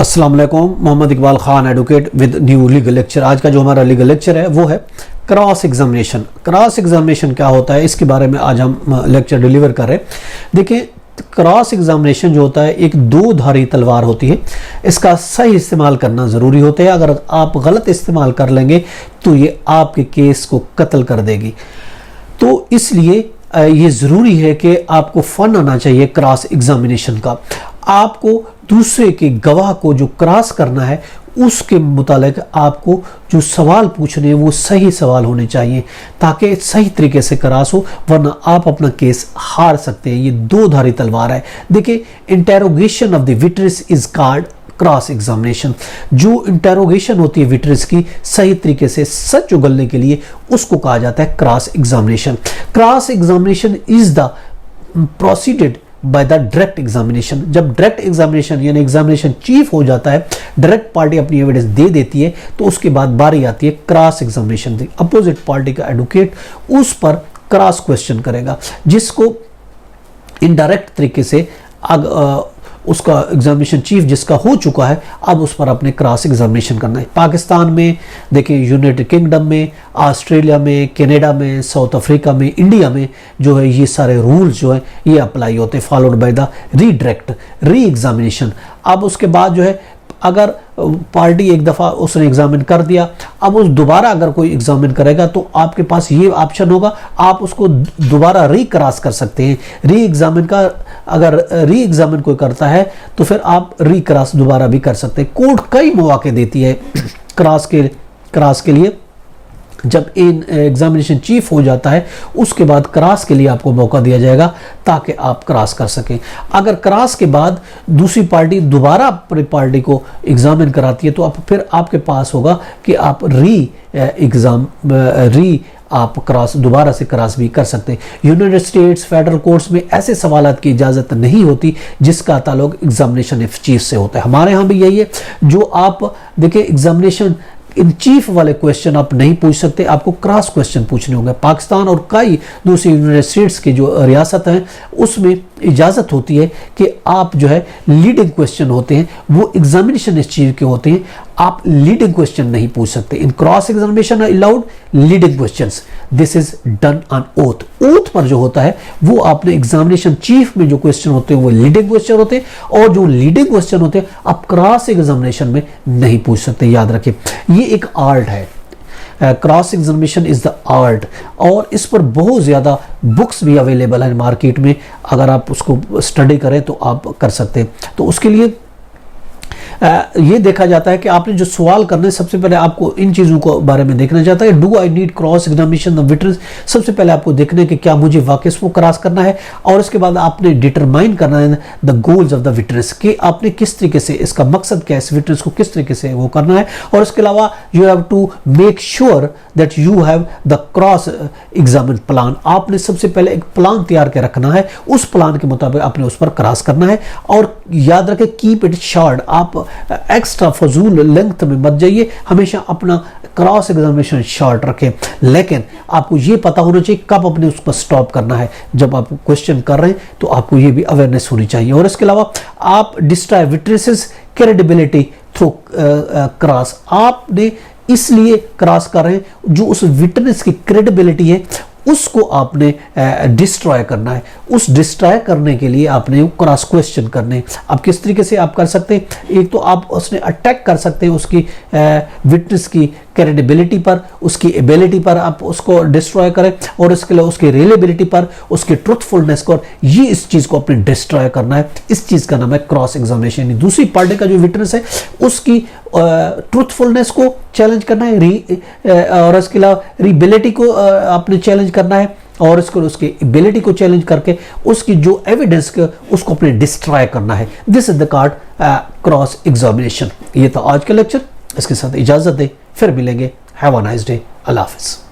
अस्सलाम वालेकुम, Mohammad Iqbal Khan advocate with new legal lecture. आज का जो हमारा लीगल लेक्चर है वो है क्रॉस एग्जामिनेशन। क्रॉस एग्जामिनेशन क्या होता है, इसके बारे में आज हम लेक्चर डिलीवर कर रहे हैं। देखिए, क्रॉस एग्जामिनेशन जो होता है एक दो धारी तलवार होती है। इसका सही इस्तेमाल करना ज़रूरी होता है। अगर आप गलत इस्तेमाल कर लेंगे तो ये आपके केस को कत्ल कर देगी। तो इसलिए ये ज़रूरी है कि आपको फ़न आना चाहिए क्रॉस एग्जामिनेशन का। आपको दूसरे के गवाह को जो क्रॉस करना है उसके मुतालिक आपको जो सवाल पूछने हैं वो सही सवाल होने चाहिए ताकि सही तरीके से क्रॉस हो, वरना आप अपना केस हार सकते हैं। ये दो धारी तलवार है। देखिए, interrogation of the witness is called cross examination. जो इंटेरोगेशन होती है विटनेस की सही तरीके से सच उगलने के लिए उसको कहा जाता है cross examination. Cross examination is the proceeded by the direct examination. जब डायरेक्ट एग्जामिनेशन यानी एग्जामिनेशन चीफ हो जाता है, डायरेक्ट पार्टी अपनी एविडेंस दे देती है, तो उसके बाद बारी आती है क्रॉस एग्जामिनेशन की। अपोजिट पार्टी का एडवोकेट उस पर क्रॉस क्वेश्चन करेगा, जिसको इनडायरेक्ट तरीके से उसका एग्जामिनेशन चीफ जिसका हो चुका है, अब उस पर अपने क्रॉस एग्जामिनेशन करना है। पाकिस्तान में देखिए, यूनाइटेड किंगडम में, ऑस्ट्रेलिया में, कनाडा में, साउथ अफ्रीका में, इंडिया में जो है ये सारे रूल्स जो है ये अप्लाई होते हैं, followed by the redirect re examination. अब उसके बाद जो है अगर पार्टी एक दफ़ा उसने एग्जामिन कर दिया, अब उस दोबारा अगर कोई एग्जामिन करेगा तो आपके पास ये ऑप्शन होगा, आप उसको दोबारा री क्रॉस कर सकते हैं। री एग्जामिन का अगर री एग्जामिन कोई करता है तो फिर आप री क्रॉस दोबारा भी कर सकते हैं। कोर्ट कई मौके देती है क्रॉस के लिए। जब इन एग्जामिनेशन चीफ हो जाता है उसके बाद क्रॉस के लिए आपको मौका दिया जाएगा ताकि आप क्रॉस कर सकें। अगर क्रॉस के बाद दूसरी पार्टी दोबारा अपनी पार्टी को एग्जामिन कराती है तो आप फिर आपके पास होगा कि आप आप क्रॉस दोबारा से क्रॉस भी कर सकते हैं। यूनाइटेड स्टेट्स फेडरल कोर्ट्स में ऐसे सवालात की इजाज़त नहीं होती जिसका ताल्लुक एग्जामिनेशन चीफ से होता है। हमारे यहाँ भी यही है। जो आप देखिए, एग्जामिनेशन इन चीफ वाले क्वेश्चन आप नहीं पूछ सकते, आपको क्रॉस क्वेश्चन पूछने होंगे। पाकिस्तान और कई दूसरी यूनाइटेड स्टेट्स की जो रियासत हैं उसमें इजाज़त होती है कि आप जो है लीडिंग क्वेश्चन होते हैं वो एग्जामिनेशन चीफ के होते हैं, आप लीडिंग क्वेश्चन नहीं पूछ सकते। In cross examination allowed leading questions, this is done on oath. Oath पर जो होता है वो आपने एग्जामिनेशन चीफ में जो क्वेश्चन होते हैं वो लीडिंग क्वेश्चन होते हैं, और जो लीडिंग क्वेश्चन होते हैं आप क्रॉस एग्जामिनेशन में नहीं पूछ सकते। याद रखें, ये एक आर्ट है। Cross examination is the art, और इस पर बहुत ज़्यादा बुक्स भी अवेलेबल है मार्केट में। अगर आप उसको स्टडी करें तो आप कर सकते हैं। तो उसके लिए ये देखा जाता है कि आपने जो सवाल करने हैं, सबसे पहले आपको इन चीज़ों को बारे में देखना चाहता है। Do I need cross examination of witness? सबसे पहले आपको देखना है कि क्या मुझे वाकई वो क्रॉस करना है, और इसके बाद आपने डिटरमाइन करना है the goals of the witness, कि आपने किस तरीके से, इसका मकसद क्या है, इस विटनेस को किस तरीके से वो करना है। और इसके अलावा you have to make sure that you have the cross examine plan. आपने सबसे पहले एक प्लान तैयार के रखना है, उस प्लान के मुताबिक आपने उस पर क्रॉस करना है। और याद रखें, कीप इट शॉर्ट, आप एक्स्ट्रा फजूल लेंथ में मत जाइए, हमेशा अपना क्रॉस एग्जामिनेशन शॉर्ट रखें। लेकिन आपको ये पता होना चाहिए कब अपने उसको स्टॉप करना है। जब आप क्वेश्चन कर रहे हैं तो आपको ये भी अवेयरनेस होनी चाहिए। और इसके अलावा आप destroy witnesses credibility through cross. आपने इसलिए क्रॉस कर रहे हैं जो उस विटनेस की क्रेडिबिलिटी है उसको आपने डिस्ट्रॉय करना है। उस डिस्ट्रॉय करने के लिए आपने क्रॉस क्वेश्चन करने। अब किस तरीके से आप कर सकते हैं, एक तो आप उसने अटैक कर सकते हैं उसकी विटनेस की क्रेडिबिलिटी पर, उसकी एबिलिटी पर आप उसको डिस्ट्रॉय करें, और इसके लिए उसकी रिलेबिलिटी पर, उसकी ट्रुथफुलनेस को, ये इस चीज़ को अपने डिस्ट्रॉय करना है। इस चीज़ का नाम है क्रॉस एग्जामिनेशन। दूसरी पार्टी का जो विटनेस है उसकी ट्रुथफुलनेस को चैलेंज करना है, और इसके अलावा रिबिलिटी को आपने चैलेंज करना है, और इसको उसकी एबिलिटी को चैलेंज करके उसकी जो एविडेंस उसको अपने डिस्ट्रॉय करना है। This is the called cross examination. ये था आज का लेक्चर, इसके साथ इजाज़त दे, फिर मिलेंगे। Have a nice day. अल्लाह हाफिज़।